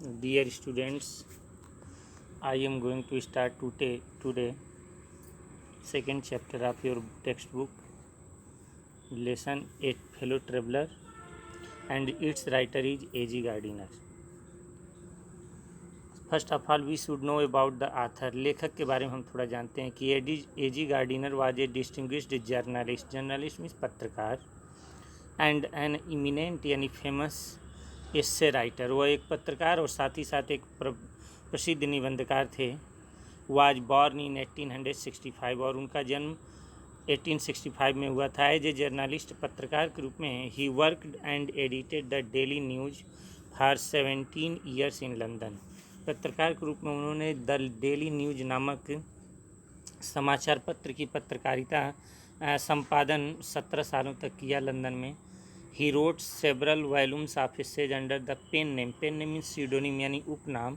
Dear students, I am going to start today second chapter of your textbook, lesson 8, Fellow Traveler, and its writer is A.G. Gardiner. First of all we should know about the author. लेखक के बारे में हम थोड़ा जानते हैं कि A G Gardiner was a distinguished journalist means पत्रकार, एंड एन इमिनेंट यानी फेमस एस्से राइटर। वह एक पत्रकार और साथ ही साथ एक प्रसिद्ध निबंधकार थे। वाज बॉर्न इन 1865 और उनका जन्म 1865 में हुआ था। एज ए जर्नलिस्ट पत्रकार के रूप में he worked and edited the daily news for 17 years in London. पत्रकार के रूप में उन्होंने द डेली न्यूज नामक समाचार पत्र की पत्रकारिता संपादन 17 सालों तक किया लंदन में। He wrote several volumes of essays under the pen name means pseudonym यानी उपनाम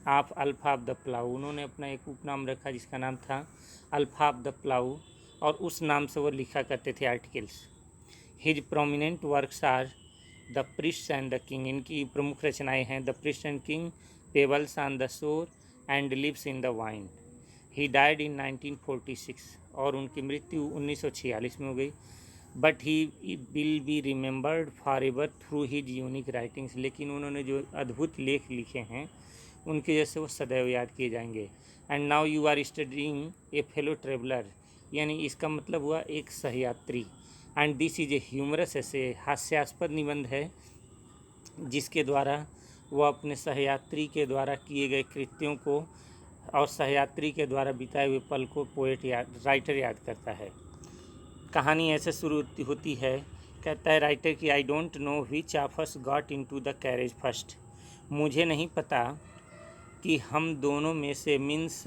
of alpha of the plough. उन्होंने अपना एक उपनाम रखा जिसका नाम था अल्फा ऑफ द प्लाऊ, और उस नाम से वो लिखा करते थे articles. His prominent works are the priest and the king. इनकी प्रमुख रचनाएं हैं the priest and king, pebbles on the shore and leaves in the wine. He died in 1946 और उनकी मृत्यु 1946 में हो गई। But he will be remembered forever through his unique writings. लेकिन उन्होंने जो अद्भुत लेख लिखे हैं उनके जैसे वो सदैव याद किए जाएंगे। And now you are studying a fellow traveller, यानी इसका मतलब हुआ एक सहयात्री। And this is a humorous essay हास्यास्पद निबंध है जिसके द्वारा वह अपने सहयात्री के द्वारा किए गए कृत्यों को और सहयात्री के द्वारा बिताए हुए पल को राइटर याद करता है। कहानी ऐसे शुरू होती है, कहता है राइटर कि I don't know which of us got into the carriage first. मुझे नहीं पता कि हम दोनों में से मीन्स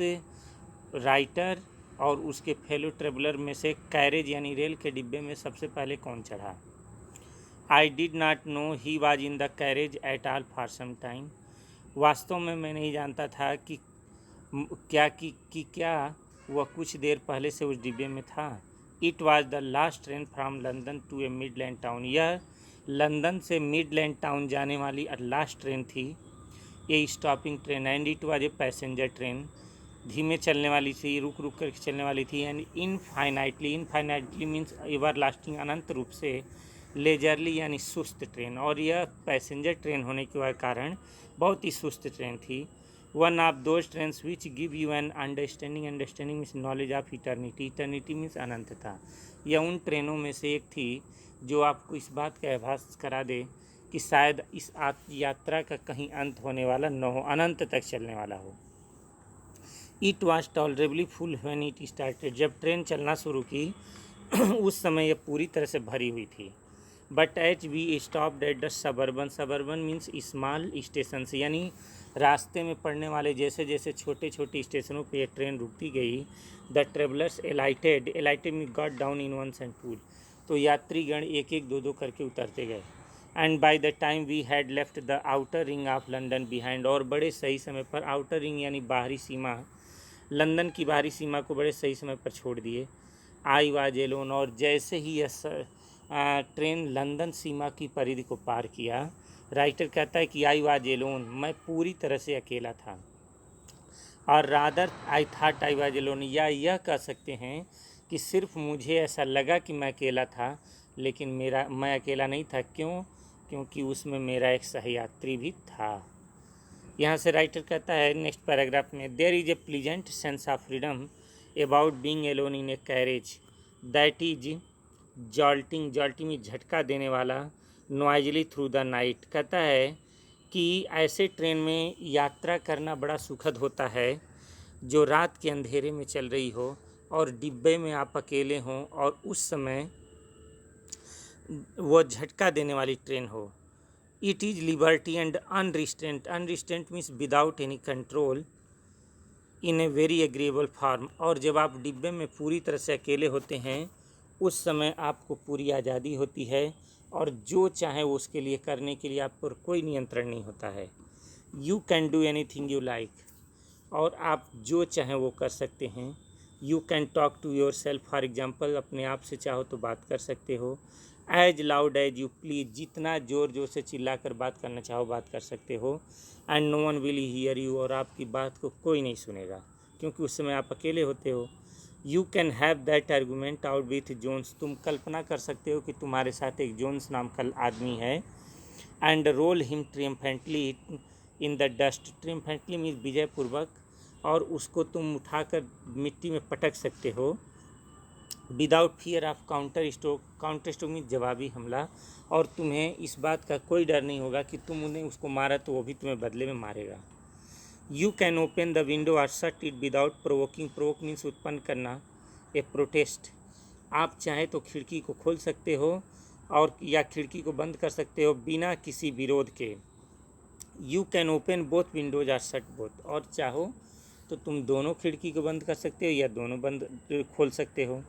राइटर और उसके फेलो ट्रेवलर में से कैरेज यानी रेल के डिब्बे में सबसे पहले कौन चढ़ा। I did not know he was in the carriage at all for some time. वास्तव में मैं नहीं जानता था कि क्या वह कुछ देर पहले से उस डिब्बे में था। It was the last train from London to a midland town. यह लंदन से मिडलैंड टाउन जाने वाली लास्ट ट्रेन थी, ये stopping train. And it was a passenger train, धीमे चलने वाली थी, रुक रुक करके चलने वाली थी। And infinitely means ever lasting अनंत रूप से, लेजरली यानी सुस्त ट्रेन। और यह पैसेंजर ट्रेन होने के कारण बहुत ही सुस्त ट्रेन थी। One of those train which give you an understanding means knowledge of eternity means अनंतता। यह उन ट्रेनों में से एक थी जो आपको इस बात का आभास करा दे कि शायद इस यात्रा का कहीं अंत होने वाला न हो, अनंत तक चलने वाला हो। It was tolerably full when it started. जब ट्रेन चलना शुरू की उस समय यह पूरी तरह से भरी हुई थी। But H we stopped at the suburban means small station, यानी रास्ते में पड़ने वाले जैसे जैसे छोटे छोटे स्टेशनों पे ट्रेन रुकती गई। द ट्रेवलर्स एलाइटेड में got down in ones and two. तो यात्रीगण एक एक दो दो करके उतरते गए। And by the time we had left the outer ring of London behind. और बड़े सही समय पर, आउटर रिंग यानी बाहरी सीमा, लंदन की बाहरी सीमा को बड़े सही समय पर छोड़ दिए। आई वाज एलोन, और जैसे ही यह ट्रेन लंदन सीमा की परिधि को पार किया, राइटर कहता है कि आई वाज एलोन, मैं पूरी तरह से अकेला था। और rather I thought I was alone, या यह कह सकते हैं कि सिर्फ मुझे ऐसा लगा कि मैं अकेला था, लेकिन मैं अकेला नहीं था। क्यों? क्योंकि उसमें मेरा एक सहयात्री भी था। यहाँ से राइटर कहता है नेक्स्ट पैराग्राफ में, there is a pleasant sense of freedom about being alone in a carriage that is jolting में झटका देने वाला, नॉइजली थ्रू द नाइट। कहता है कि ऐसे ट्रेन में यात्रा करना बड़ा सुखद होता है जो रात के अंधेरे में चल रही हो और डिब्बे में आप अकेले हों और उस समय वो झटका देने वाली ट्रेन हो। It is liberty and unrestraint means without any control in a very agreeable form. और जब आप डिब्बे में पूरी तरह से अकेले होते हैं उस समय आपको पूरी आज़ादी होती है और जो चाहे वो उसके लिए करने के लिए आप पर कोई नियंत्रण नहीं होता है। You can do anything you like, और आप जो चाहें वो कर सकते हैं। You can talk to yourself, for example अपने आप से चाहो तो बात कर सकते हो। As loud as you please, जितना ज़ोर ज़ोर से चिल्ला कर बात करना चाहो बात कर सकते हो। And no one will hear you, और आपकी बात को कोई नहीं सुनेगा क्योंकि उस समय आप अकेले होते हो। You can have that argument out with Jones, तुम कल्पना कर सकते हो कि तुम्हारे साथ एक जोन्स नाम का आदमी है। And roll him triumphantly in the dust, triumphantly means विजयपूर्वक, और उसको तुम उठाकर मिट्टी में पटक सकते हो। Without fear of counter stroke, counter stroke means जवाबी हमला, और तुम्हें इस बात का कोई डर नहीं होगा कि तुम उन्हें उसको मारा तो वो भी तुम्हें बदले में मारेगा। You can open the window और shut it without provoking, provoke means उत्पन्न करना, ए प्रोटेस्ट, आप चाहे तो खिड़की को खोल सकते हो और या खिड़की को बंद कर सकते हो बिना किसी विरोध के। You can open both windows or shut both, और चाहो तो तुम दोनों खिड़की को बंद कर सकते हो या दोनों बंद खोल सकते हो।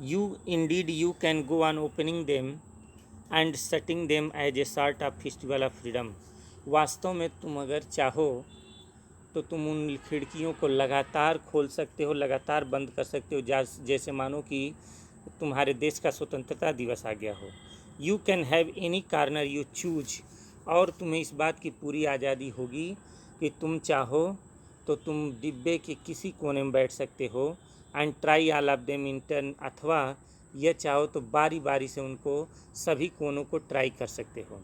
You can go on opening them and shutting them as a sort of festival of freedom, वास्तव में तुम अगर चाहो तो तुम उन खिड़कियों को लगातार खोल सकते हो, लगातार बंद कर सकते हो, जैसे मानो कि तुम्हारे देश का स्वतंत्रता दिवस आ गया हो। You can have any corner you choose, और तुम्हें इस बात की पूरी आज़ादी होगी कि तुम चाहो तो तुम डिब्बे के किसी कोने में बैठ सकते हो। And try all of them in turn, अथवा यह चाहो तो बारी बारी से उनको सभी कोनों को ट्राई कर सकते हो।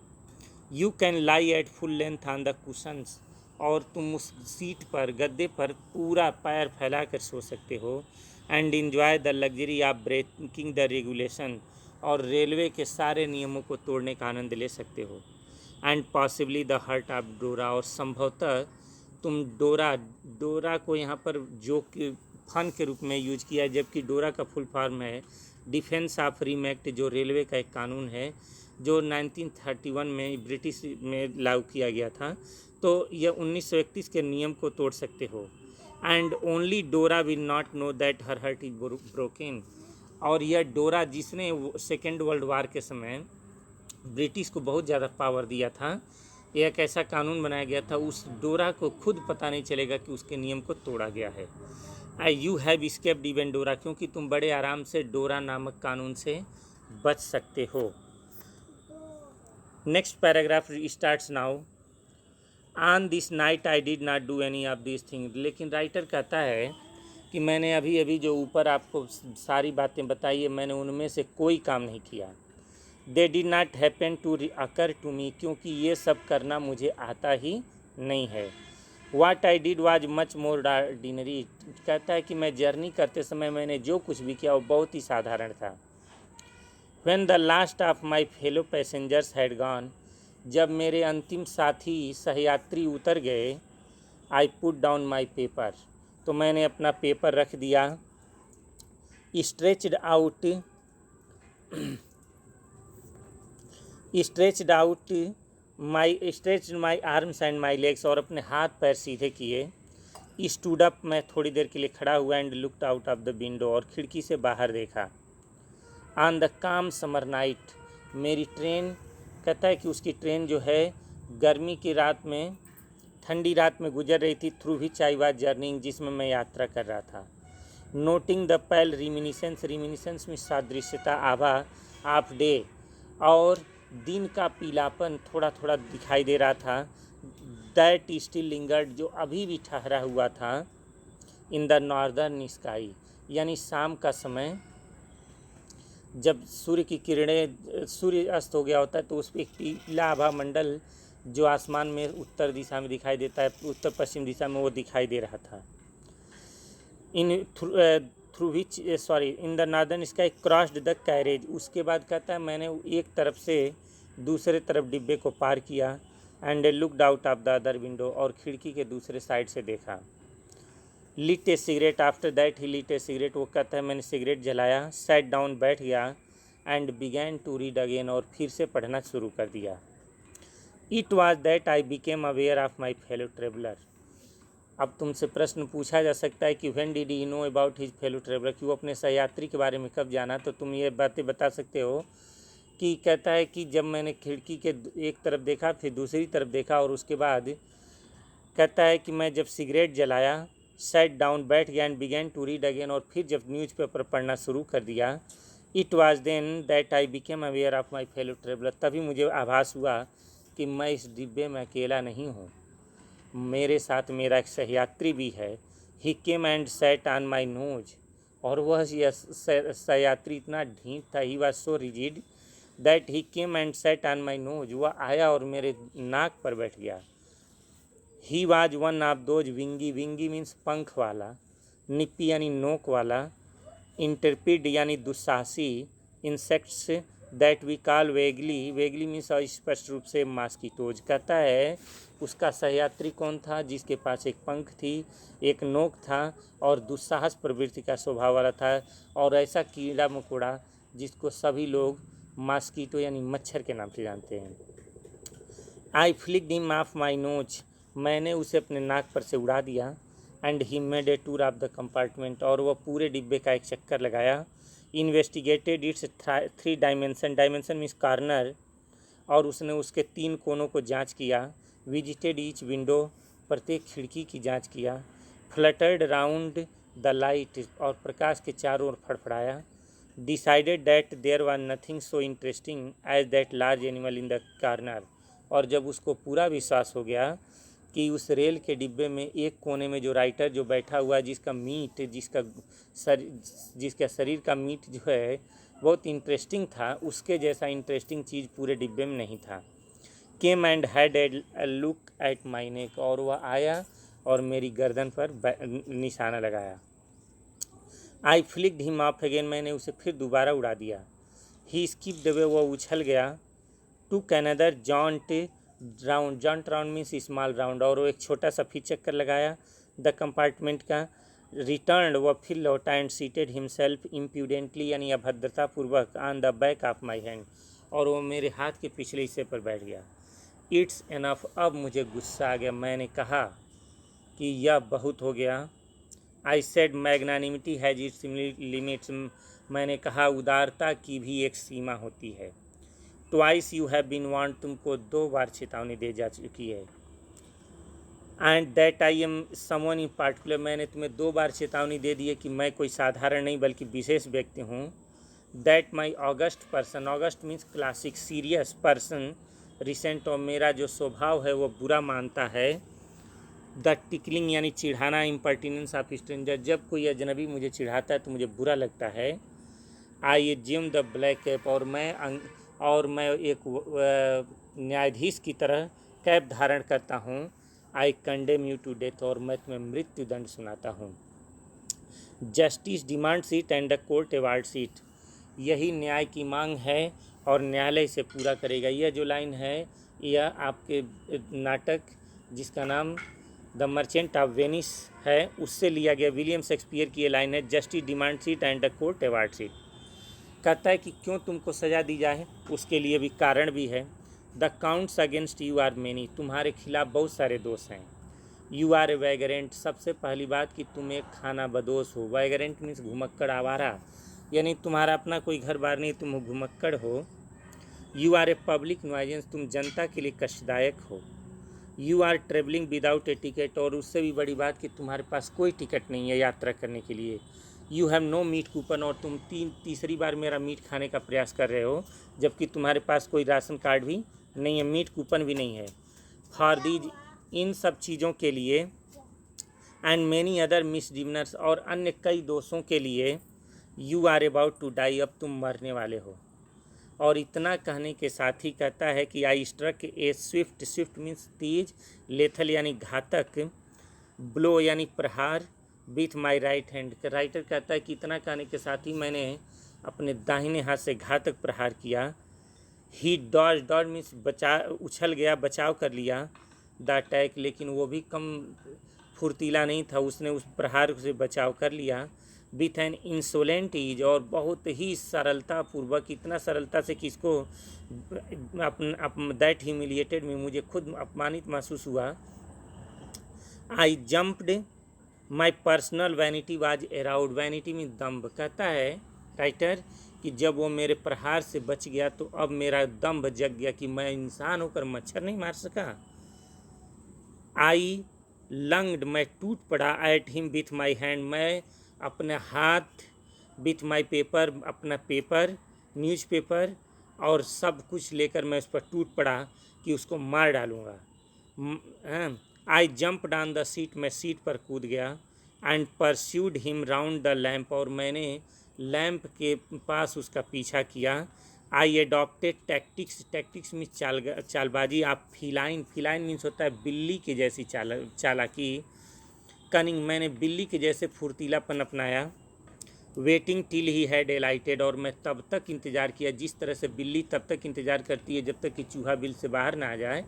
You can lie at full length on the cushions, और तुम उस सीट पर गद्दे पर पूरा पैर फैला कर सो सकते हो। And enjoy the luxury of breaking the regulation, और रेलवे के सारे नियमों को तोड़ने का आनंद ले सकते हो। And possibly the hurt of डोरा, और संभवतः तुम डोरा को यहाँ पर जोक फन के रूप में यूज किया है, जबकि डोरा का फुल फॉर्म है डिफेंस ऑफ रिम एक्ट, जो रेलवे का एक कानून है जो 1931 में ब्रिटिश में लागू किया गया था। तो यह 1931 के नियम को तोड़ सकते हो। And only Dora will not know that her heart is broken, और यह डोरा जिसने सेकेंड वर्ल्ड वार के समय ब्रिटिश को बहुत ज़्यादा पावर दिया था, यह एक ऐसा कानून बनाया गया था, उस डोरा को खुद पता नहीं चलेगा कि उसके नियम को तोड़ा गया है। यू हैव स्केप्ड इवन डोरा, क्योंकि तुम बड़े आराम से डोरा नामक कानून से बच सकते हो। Next paragraph starts now. On this night I did not do any of this thing, लेकिन राइटर कहता है कि मैंने अभी अभी जो ऊपर आपको सारी बातें बताई है, मैंने उनमें से कोई काम नहीं किया। They did not happen to occur to me, क्योंकि ये सब करना मुझे आता ही नहीं है। What I did was much more ordinary, कहता है कि मैं जर्नी करते समय मैंने जो कुछ भी किया वो बहुत ही साधारण था। When the last of my fellow passengers had gone, जब मेरे अंतिम साथी सहयात्री उतर गए, I put down my paper, तो मैंने अपना पेपर रख दिया। Stretched my arms and my legs, और अपने हाथ पैर सीधे किए। स्टूड अप, मैं थोड़ी देर के लिए खड़ा हुआ। And looked out of the window, और खिड़की से बाहर देखा। ऑन द काम समर नाइट, मेरी ट्रेन, कहता है कि उसकी ट्रेन जो है गर्मी की रात में, ठंडी रात में गुजर रही थी। Through which I was journeying, जिसमें मैं यात्रा कर रहा था। नोटिंग द पैल रिमिनिसेंस, रिमिनिसेंस में सादृश्यता, आभा ऑफ डे, और दिन का पीलापन थोड़ा थोड़ा दिखाई दे रहा था। दैट स्टिल लिंगर्ड, जो अभी भी ठहरा हुआ था। इन द नॉर्दर्न स्काई, यानी शाम का समय, जब सूर्य की किरणें, सूर्य अस्त हो गया होता है तो उस पर एक पीला आभा मंडल जो आसमान में उत्तर दिशा में दिखाई देता है, उत्तर पश्चिम दिशा में, वो दिखाई दे रहा था। In the northern sky crossed the carriage, उसके बाद कहता है मैंने एक तरफ से दूसरे तरफ डिब्बे को पार किया। And looked out of the other window, और खिड़की के दूसरे साइड से देखा। Lit a cigarette, after that he lit a cigarette, वो कहता है मैंने सिगरेट जलाया। सैट डाउन, बैठ गया। And began to read again, और फिर से पढ़ना शुरू कर दिया। It was that I became aware of my fellow traveller, अब तुमसे प्रश्न पूछा जा सकता है कि when did he know about his fellow traveller, कि वो अपने सहयात्री के बारे में कब जाना, तो तुम ये बातें बता सकते हो कि कहता है कि जब मैंने खिड़की के एक तरफ देखा, फिर दूसरी तरफ देखा, और उसके बाद कहता है कि मैं जब सिगरेट जलाया, सैट डाउन, बैठ गया। And began to read again, और फिर जब न्यूज़पेपर पढ़ना शुरू कर दिया। It was then that I became aware of my fellow traveller, तभी मुझे आभास हुआ कि मैं इस डिब्बे में अकेला नहीं हूँ, मेरे साथ मेरा एक सहयात्री भी है। He came and sat on my nose, और वह सहयात्री इतना ढीठ था, he was so rigid that he came and sat on my nose, वह आया और मेरे नाक पर बैठ गया। He was one of those wingy, wingy means पंख वाला, निप्पी यानी नोक वाला, इंटरपिड यानी दुस्साहसी, insects that we call vaguely, vaguely means स्पष्ट रूप से मास्कीटोज। कहता है उसका सहयात्री कौन था, जिसके पास एक पंख थी, एक नोक था और दुस्साहस प्रवृत्ति का स्वभाव वाला था, और ऐसा कीड़ा मकोड़ा जिसको सभी लोग मास्कीटो यानी मच्छर के नाम से जानते हैं। I flicked him off my nose, मैंने उसे अपने नाक पर से उड़ा दिया। And he made a tour of the compartment, और वह पूरे डिब्बे का एक चक्कर लगाया। Investigated its 3 dimension, dimension means corner, और उसने उसके 3 कोनों को जांच किया। विजिटेड ईच विंडो, प्रत्येक खिड़की की जांच किया। फ्लटर्ड राउंड द लाइट, और प्रकाश के चारों ओर फड़फड़ाया। Decided that there was nothing so interesting as that large animal in the corner, और जब उसको पूरा विश्वास हो गया कि उस रेल के डिब्बे में एक कोने में जो राइटर जो बैठा हुआ है, जिसका मीट, जिसका शरीर का मीट जो है बहुत इंटरेस्टिंग था, उसके जैसा इंटरेस्टिंग चीज़ पूरे डिब्बे में नहीं था। Came and had a look at my neck, और वह आया और मेरी गर्दन पर निशाना लगाया। I flicked him off again, मैंने उसे फिर दोबारा उड़ा दिया। ही स्किप्ड अवे, वह उछल गया। To another jaunt round, jaunt round means small round, और वो एक छोटा सा फिर चक्कर लगाया द कंपार्टमेंट का। रिटर्न, वह फिर लौटा। एंड सीटेड हिमसेल्फ इम्प्यूडेंटली यानी अभद्रतापूर्वक on the back of my hand, और वो मेरे हाथ के पिछले हिस्से पर बैठ गया। इट्स एनफ, अब मुझे गुस्सा आ गया, मैंने कहा कि यह बहुत हो गया। I said magnanimity has its limits, मैंने कहा उदारता की भी एक सीमा होती है। Twice you have been warned, तुमको 2 बार चेतावनी दे जा चुकी है। And that I am someone in particular, मैंने तुम्हें 2 बार चेतावनी दे दी है कि मैं कोई साधारण नहीं बल्कि विशेष व्यक्ति हूँ। That my August person, August means classic, serious person, recent, और मेरा जो स्वभाव है वो बुरा मानता है। द टिकलिंग यानी चिढ़ाना, इम्पर्टिनेंस ऑफ स्ट्रेंजर, जब कोई अजनबी मुझे चिढ़ाता है तो मुझे बुरा लगता है। I assume the black cap, और मैं एक न्यायाधीश की तरह कैप धारण करता हूँ। I condemn you to death, और मैं तुम्हें मृत्यु दंड सुनाता हूँ। Justice demands it and the court awards it, यही न्याय की मांग है और न्यायालय इसे पूरा करेगा। यह जो लाइन है यह आपके नाटक जिसका नाम द मर्चेंट ऑफ वेनिस है उससे लिया गया, विलियम शेक्सपियर की ये लाइन है, justice demands it and the court awards it. कहता है कि क्यों तुमको सज़ा दी जाए, उसके लिए भी कारण भी है। The counts against you are many, तुम्हारे खिलाफ बहुत सारे दोष हैं। यू आर ए वैगरेंट, सबसे पहली बात कि तुम एक खाना बदोश हो। वैगरेंट मीन्स घुमक्कड़, आवारा, यानी तुम्हारा अपना कोई घर बार नहीं, तुम घुमक्कड़ हो। You are a public nuisance, तुम जनता के लिए कष्टदायक हो। You are travelling without a ticket, और उससे भी बड़ी बात कि तुम्हारे पास कोई टिकट नहीं है यात्रा करने के लिए। You have no meat coupon, और तुम तीसरी बार मेरा मीट खाने का प्रयास कर रहे हो जबकि तुम्हारे पास कोई राशन कार्ड भी नहीं है, मीट कूपन भी नहीं है। फॉर दीज, इन सब चीज़ों के लिए, एंड मैनी अदर मिसडिवनर्स, और अन्य कई दोषों के लिए, you are about to die, अब तुम मरने वाले हो। और इतना कहने के साथ ही कहता है कि I struck a swift, swift means तेज, लेथल यानी घातक, ब्लो यानी प्रहार, with my right hand, writer कहता है कि इतना कहने के साथ ही मैंने अपने दाहिने हाथ से घातक प्रहार किया। ही डॉज, डॉज मीन्स बचा, उछल गया, बचाव कर लिया। द अटैक, लेकिन वो भी कम फुर्तीला नहीं था, उसने उस प्रहार से बचाव कर लिया। विथ एन इंसोलेंट ईज, और बहुत ही सरलतापूर्वक, इतना सरलता से कि इसको दैट ह्यूमिलिएटेड में, मुझे खुद अपमानित महसूस हुआ। I jumped, my personal vanity was aroused, vanity में दम्भ, कहता है राइटर कि जब वो मेरे प्रहार से बच गया तो अब मेरा दम्भ जग गया कि मैं इंसान होकर मच्छर नहीं मार सका। आई लंग्ड, मैं टूट पड़ा। At him with my hand, मैं अपने हाथ विथ माई पेपर, अपना पेपर, न्यूज़पेपर और सब कुछ लेकर मैं उस पर टूट पड़ा कि उसको मार डालूँगा। I jump down the seat, मैं सीट पर कूद गया। And pursued him round the lamp, और मैंने लैम्प के पास उसका पीछा किया। I adopted tactics, tactics means चालबाजी। आप फिलाइन, फिलाइन मीन्स होता है बिल्ली के जैसी चालाकी। कनिंग, मैंने बिल्ली के जैसे फुर्तीलापन अपनाया। वेटिंग टिल ही हैड एलाइटेड, और मैं तब तक इंतज़ार किया जिस तरह से बिल्ली तब तक इंतज़ार करती है जब तक कि चूहा बिल से बाहर ना आ जाए,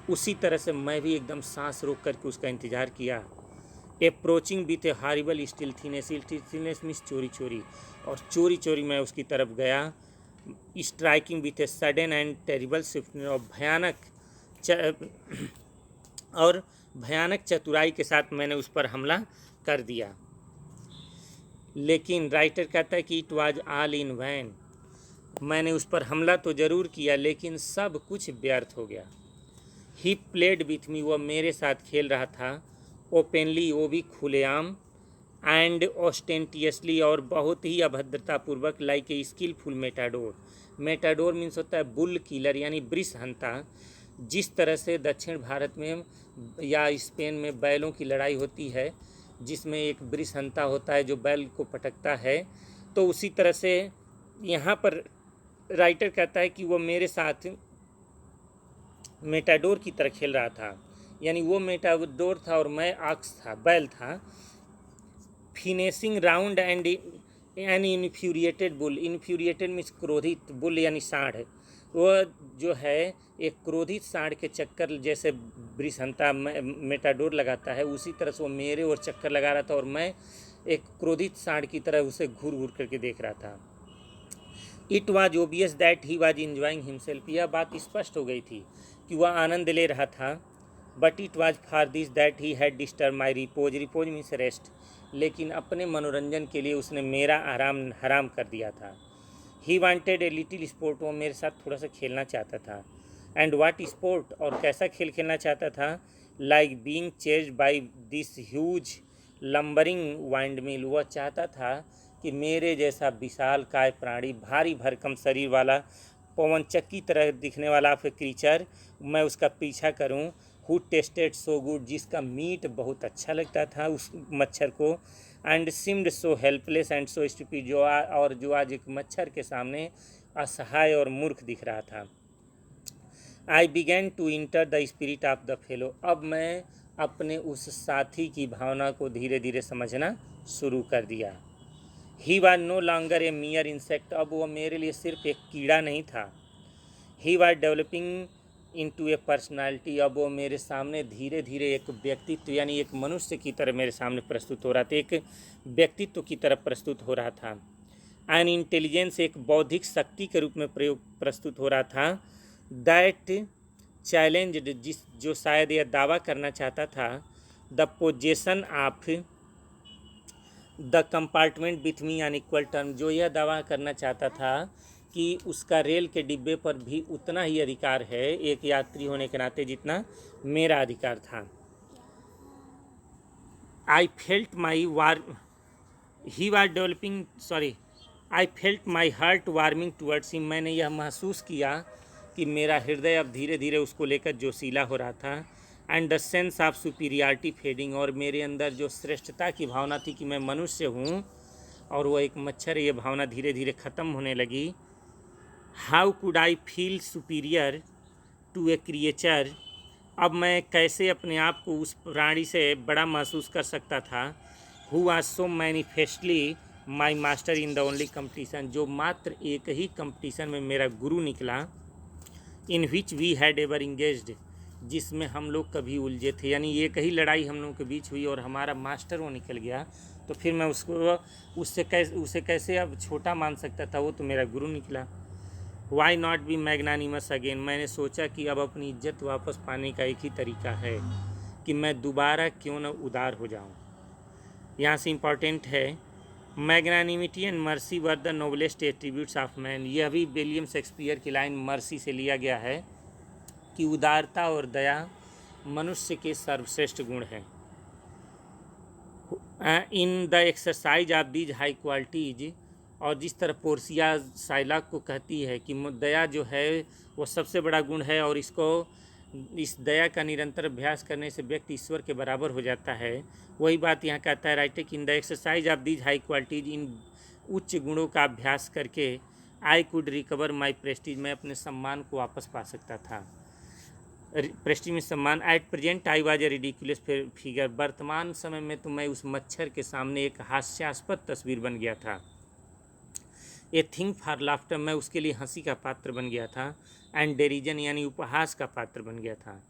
उसी तरह से मैं भी एकदम सांस रोक करके उसका इंतज़ार किया। Approaching with a horrible stealthiness, stealthiness means चोरी चोरी, और चोरी चोरी मैं उसकी तरफ गया। Striking with a sudden and terrible swiftness, और भयानक चतुराई के साथ मैंने उस पर हमला कर दिया। लेकिन राइटर कहता है कि it was all in vain, मैंने उस पर हमला तो ज़रूर किया लेकिन सब कुछ व्यर्थ हो गया। ही प्लेड विथ मी, वह मेरे साथ खेल रहा था। ओपनली, वो भी खुलेआम। एंड ऑस्टेंटियसली, और बहुत ही अभद्रतापूर्वक। Like a skilful matador, matador means होता है बुल किलर यानी वृष हंता। जिस तरह से दक्षिण भारत में या स्पेन में बैलों की लड़ाई होती है जिसमें एक वृष हंता होता है जो बैल को पटकता है, तो उसी तरह से यहाँ पर राइटर कहता है कि वो मेरे साथ मेटाडोर की तरह खेल रहा था, यानी वो मेटाडोर था और मैं ऑक्स था, बैल था। Finessing round and an infuriated bull, infuriated means क्रोधित, बुल यानी सांड। वो जो है एक क्रोधित सांड के चक्कर जैसे वृषहंता मेटाडोर लगाता है, उसी तरह से वो मेरे और चक्कर लगा रहा था और मैं एक क्रोधित सांड की तरह उसे घूर घूर करके देख रहा था। It was obvious that he was enjoying himself, यह बात स्पष्ट हो गई थी कि वह आनंद ले रहा था। But it was for this that he had disturb my repose, repose means rest, लेकिन अपने मनोरंजन के लिए उसने मेरा आराम हराम कर दिया था। He wanted a little sport, वो मेरे साथ थोड़ा सा खेलना चाहता था। एंड वाट स्पोर्ट, और कैसा खेल खेलना चाहता था। Like being chased by this huge lumbering windmill, वह चाहता था कि मेरे जैसा विशाल काय प्राणी, भारी भरकम शरीर वाला, पवन चक्की तरह दिखने वाला क्रीचर, मैं उसका पीछा करूं। हु टेस्टेड सो गुड, जिसका मीट बहुत अच्छा लगता था उस मच्छर को। And seemed so helpless and so stupid, जो आज एक मच्छर के सामने असहाय और मूर्ख दिख रहा था। I began to enter the spirit of the fellow, अब मैं अपने उस साथी की भावना को धीरे धीरे समझना शुरू कर दिया। He was no longer a mere insect, अब वो मेरे लिए सिर्फ एक कीड़ा नहीं था। He was developing into a personality, अब वो मेरे सामने धीरे धीरे एक व्यक्तित्व यानी एक मनुष्य की तरह मेरे सामने प्रस्तुत हो रहा था, एक व्यक्तित्व की तरह प्रस्तुत हो रहा था। एन इंटेलिजेंस, एक बौद्धिक शक्ति के रूप में प्रस्तुत हो रहा था। दैट चैलेंज्ड, जो शायद यह दावा करना चाहता था। The possession of the compartment with me on equal term, जो यह दावा करना चाहता था कि उसका रेल के डिब्बे पर भी उतना ही अधिकार है एक यात्री होने के नाते जितना मेरा अधिकार था। I felt my he was developing I felt my heart warming towards him, मैंने यह महसूस किया कि मेरा हृदय अब धीरे धीरे उसको लेकर जोशीला हो रहा था। And the sense of superiority fading, और मेरे अंदर जो श्रेष्ठता की भावना थी कि मैं मनुष्य हूँ और वह एक मच्छर, ये भावना धीरे धीरे ख़त्म होने लगी। How could I feel superior to a creature, अब मैं कैसे अपने आप को उस प्राणी से बड़ा महसूस कर सकता था। Who was so manifestly my master in the only competition, जो मात्र एक ही कंपटीशन में मेरा गुरु निकला। In which we had ever engaged, जिसमें हम लोग कभी उलझे थे, यानी एक ही लड़ाई हम लोगों के बीच हुई और हमारा मास्टर वो निकल गया, तो फिर मैं उसे कैसे अब छोटा मान सकता था, वो तो मेरा गुरु निकला। Why not be magnanimous again, मैंने सोचा कि अब अपनी इज्जत वापस पाने का एक ही तरीका है कि मैं दोबारा क्यों न उदार हो जाऊं। यहाँ से इम्पॉर्टेंट है, magnanimity and mercy were the noblest attributes of man, यह भी विलियम शेक्सपियर की लाइन मर्सी से लिया गया है कि उदारता और दया मनुष्य के सर्वश्रेष्ठ गुण हैं। इन the exercise of these high qualities, और जिस तरह पोर्सिया साइलाक को कहती है कि दया जो है वो सबसे बड़ा गुण है, और इस दया का निरंतर अभ्यास करने से व्यक्ति ईश्वर के बराबर हो जाता है। वही बात यहाँ कहता है राइटर कि in the exercise of these high qualities, इन उच्च गुणों का अभ्यास करके I could recover my prestige, मैं अपने सम्मान को वापस पा सकता था। प्रेस्टीज में सम्मान। At present I was a ridiculous figure, वर्तमान समय में तो मैं उस मच्छर के सामने एक हास्यास्पद तस्वीर बन गया था। ए थिंग फॉर लाफ्टर, मैं उसके लिए हंसी का पात्र बन गया था। एंड डेरिजन यानी उपहास का पात्र बन गया था।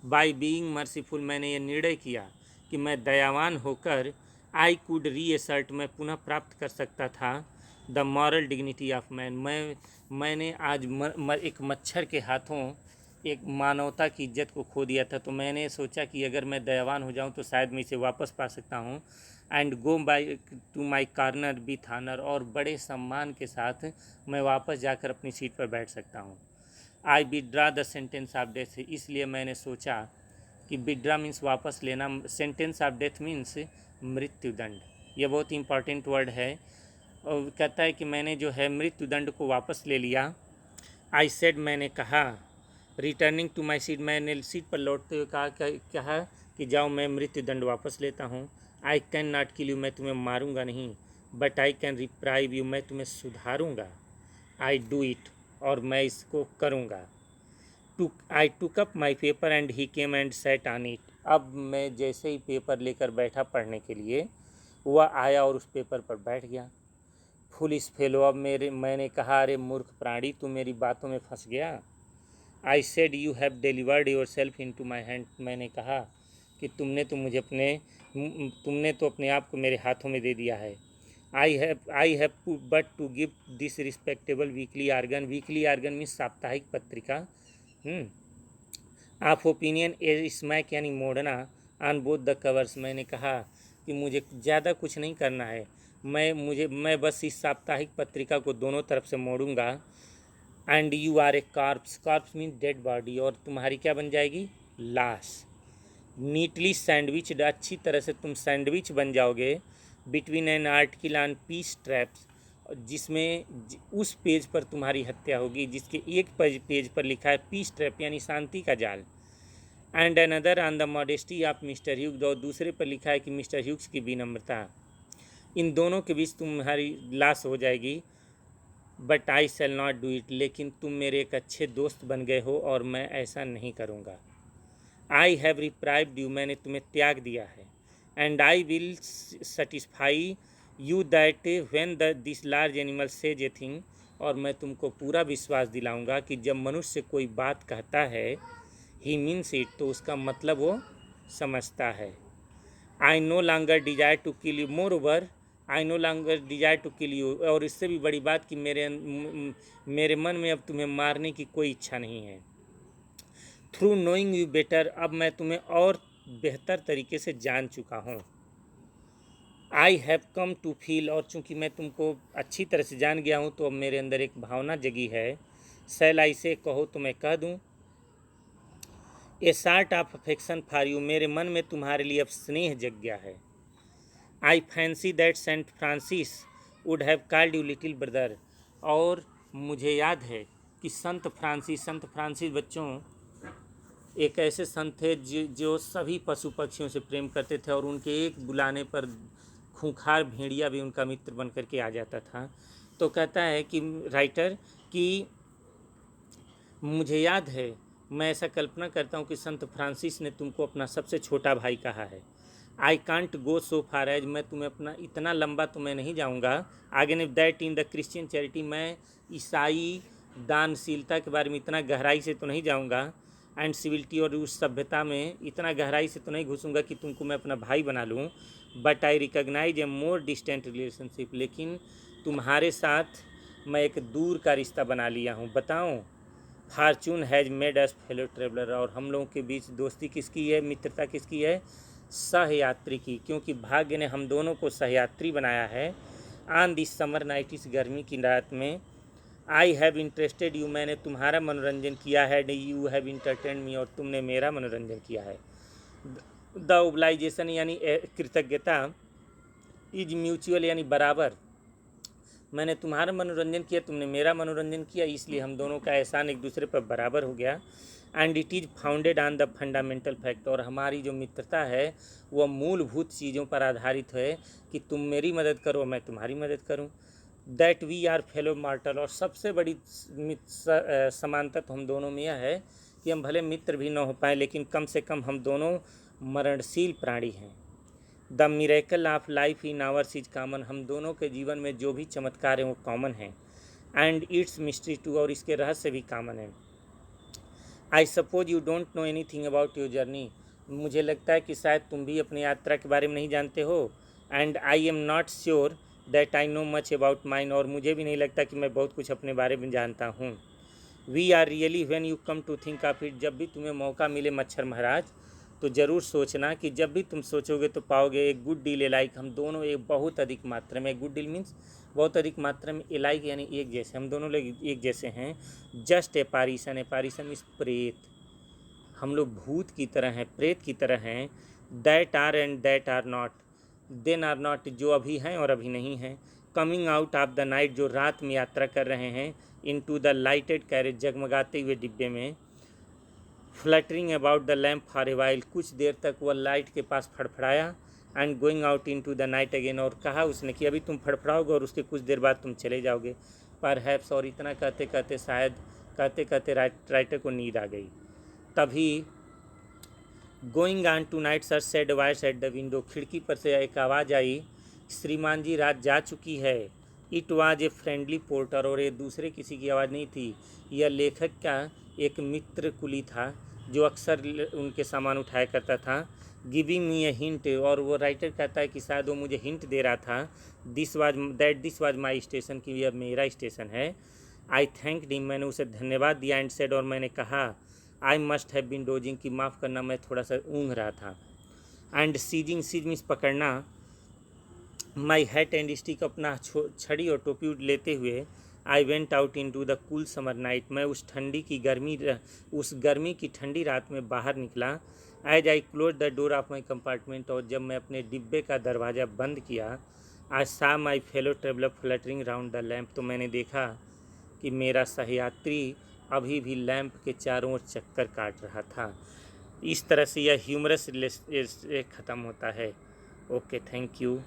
बाय बीइंग मर्सीफुल, मैंने ये निर्णय किया कि मैं दयावान होकर आई कुड रीअसर्ट, मैं पुनः प्राप्त कर सकता था the moral dignity of man. मैंने आज एक मच्छर के हाथों एक मानवता की इज्जत को खो दिया था, तो मैंने सोचा कि अगर मैं दयावान हो जाऊं तो शायद मैं इसे वापस पा सकता हूं। And go by to my corner with honour, और बड़े सम्मान के साथ मैं वापस जाकर अपनी सीट पर बैठ सकता हूं। I withdrew the sentence of death, इसलिए मैंने सोचा कि विड्रा मीन्स वापस लेना, सेंटेंस ऑफ डेथ मीन्स मृत्युदंड। यह बहुत इंपॉर्टेंट वर्ड है, और कहता है कि मैंने जो है मृत्युदंड को वापस ले लिया। आई सेड, मैंने कहा, रिटर्निंग टू माई सीट, मैंने सीट पर लौटते हुए कहा कि जाओ मैं मृत्युदंड वापस लेता हूँ। I can not kill you, मैं तुम्हें मारूंगा नहीं, but I can reprieve you, मैं तुम्हें सुधारूंगा। आई डू इट, और मैं इसको करूँगा। I took up my paper and he came and sat on it, अब मैं जैसे ही पेपर लेकर बैठा पढ़ने के लिए, वह आया और उस पेपर पर बैठ गया। फुलिश फेलो, अब मैंने कहा, अरे मूर्ख प्राणी, तू मेरी बातों में फंस गया। I said you have delivered yourself into my hand, मैंने कहा कि तुमने तो अपने आप को मेरे हाथों में दे दिया है। I have but to give this respectable weekly organ, weekly organ means साप्ताहिक पत्रिका ऑफ ओपिनियन ए स्मैक यानी मोड़ना ऑन बोथ द कवर्स, मैंने कहा कि मुझे ज़्यादा कुछ नहीं करना है, मैं बस इस साप्ताहिक पत्रिका को दोनों तरफ से मोड़ूंगा। And you are a corpse, corpse mean dead body, और तुम्हारी क्या बन जाएगी, लाश। नीटली सैंडविच, अच्छी तरह से तुम सैंडविच बन जाओगे। Between an article on peace traps, जिसमें उस पेज पर तुम्हारी हत्या होगी जिसके एक पेज पर लिखा है पीस ट्रैप यानी शांति का जाल। And another on the modesty of mister Hughes, और दूसरे पर लिखा है कि मिस्टर ह्यूग्स की विनम्रता। इन दोनों के बीच तुम्हारी लाश हो जाएगी। But I shall not do it, लेकिन तुम मेरे एक अच्छे दोस्त बन गए हो और मैं ऐसा नहीं करूँगा। आई हैव रिप्राइव्ड यू, मैंने तुम्हें त्याग दिया है। And I will satisfy you that when this large animal says a thing, और मैं तुमको पूरा विश्वास दिलाऊंगा कि जब मनुष्य कोई बात कहता है ही मीन्स इट, तो उसका मतलब वो समझता है। I no longer desire to kill you, moreover I no longer desire to kill you, और इससे भी बड़ी बात कि मेरे मन में अब तुम्हें मारने की कोई इच्छा नहीं है। थ्रू नोइंग यू बेटर, अब मैं तुम्हें और बेहतर तरीके से जान चुका हूँ। I have come to feel, और चूँकि मैं तुमको अच्छी तरह से जान गया हूँ तो अब मेरे अंदर एक भावना जगी है। शैल आई से, कहो तो मैं कह दूँ। A sort of affection for you, मेरे मन में तुम्हारे लिए अब स्नेह जग गया है। I fancy that Saint Francis would have called you little brother, और मुझे याद है कि संत फ्रांसिस बच्चों एक ऐसे संत थे जो सभी पशु पक्षियों से प्रेम करते थे, और उनके एक बुलाने पर खूंखार भेड़िया भी उनका मित्र बन करके आ जाता था। तो कहता है कि राइटर कि मुझे याद है, मैं ऐसा कल्पना करता हूँ कि संत फ्रांसिस ने तुमको अपना सबसे छोटा भाई कहा है। I can't go so far as, मैं तुम्हें अपना इतना लंबा तो मैं नहीं जाऊँगा आगे ने that in the Christian charity, मैं ईसाई दानशीलता के बारे में इतना गहराई से तो नहीं जाऊँगा। एंड सिविलिटी, और उस सभ्यता में इतना गहराई से तो नहीं घुसूँगा कि तुमको मैं अपना भाई बना लूँ। But I recognise a more distant relationship, लेकिन तुम्हारे साथ मैं एक दूर का रिश्ता बना लिया हूँ। बताऊँ, Fortune has made us fellow traveller, और हम लोगों के बीच दोस्ती किसकी है, मित्रता किसकी है, सहयात्री की, क्योंकि भाग्य ने हम दोनों को सहयात्री बनाया है। ऑन दिस समर नाइट, इस गर्मी की रात में। आई हैव इंटरेस्टेड यू, मैंने तुम्हारा मनोरंजन किया है। यू हैव इंटरटेन मी, और तुमने मेरा मनोरंजन किया है। द ओब्लाइजेशन यानी कृतज्ञता इज म्यूचुअल यानी बराबर। मैंने तुम्हारा मनोरंजन किया, तुमने मेरा मनोरंजन किया, इसलिए हम दोनों का एहसान एक दूसरे पर बराबर हो गया। And it is founded on the fundamental fact, और हमारी जो मित्रता है वह मूलभूत चीज़ों पर आधारित है कि तुम मेरी मदद करो, मैं तुम्हारी मदद करूं। That we are fellow mortal, और सबसे बड़ी समानता तो हम दोनों में यह है कि हम भले मित्र भी न हो पाए, लेकिन कम से कम हम दोनों मरणशील प्राणी हैं। The miracle of life in hours is common, हम दोनों के जीवन में जो भी चमत्कार हैं वो कॉमन हैं। एंड इट्स मिस्ट्री टू, और इसके रहस्य भी कॉमन है। I suppose you don't know any thing about your journey, मुझे लगता है कि शायद तुम भी अपनी यात्रा के बारे में नहीं जानते हो। And I am not sure that I know much about mine, और मुझे भी नहीं लगता कि मैं बहुत कुछ अपने बारे में जानता हूँ। We are really when you come to think of it, जब भी तुम्हें मौका मिले मच्छर महाराज, तो ज़रूर सोचना कि जब भी तुम सोचोगे तो पाओगे एक गुड डील लाइक, हम दोनों एक बहुत अधिक मात्रा में, गुड डील मीन्स बहुत अधिक मात्रा में, एलाइक यानी एक जैसे, हम दोनों लोग एक जैसे हैं। जस्ट एपारीसन, एपारीसन मीन्स प्रेत, हम लोग भूत की तरह हैं, प्रेत की तरह हैं। That are and that are not, then are not, जो अभी हैं और अभी नहीं हैं। Coming out of the night, जो रात में यात्रा कर रहे हैं। इनटू द लाइटेड कैरेज, जगमगाते हुए डिब्बे में। Fluttering about the lamp for a while, कुछ देर तक वह लाइट के पास फड़फड़ाया। And going out into the night again, और कहा उसने कि अभी तुम फड़फड़ाओगे और उसके कुछ देर बाद तुम चले जाओगे। पर हैप्स, और इतना कहते कहते शायद कहते कहते राइटर को नींद आ गई। तभी going on tonight sir said voice at the window, खिड़की पर से एक आवाज़ आई, श्रीमान जी रात जा चुकी है। It was a friendly porter, और ये दूसरे किसी की आवाज़ नहीं थी, यह लेखक का एक मित्र कुली था जो अक्सर उनके सामान उठाया करता था। गिविंग मी ए हिंट, और वो राइटर कहता है कि शायद वो मुझे हिंट दे रहा था, दिस वाज माई स्टेशन, कि यह मेरा स्टेशन है। आई थैंक हिम, मैंने उसे धन्यवाद दिया। एंड सेड, और मैंने कहा, I must have been dozing, कि माफ़ करना मैं थोड़ा सा ऊँघ रहा था। एंड सीजिंग, सीज मीन्स पकड़ना। माई हैट एंड स्टिक, अपना छड़ी और टोपी लेते हुए। I went out into the cool summer night, मैं उस गर्मी की ठंडी रात में बाहर निकला। As I close the door of my compartment, और जब मैं अपने डिब्बे का दरवाज़ा बंद किया। आई सा माई fellow traveller fluttering round the lamp, तो मैंने देखा कि मेरा सहयात्री अभी भी लैंप के चारों ओर चक्कर काट रहा था। इस तरह से यह ह्यूमरस ख़त्म होता है। Okay, thank you.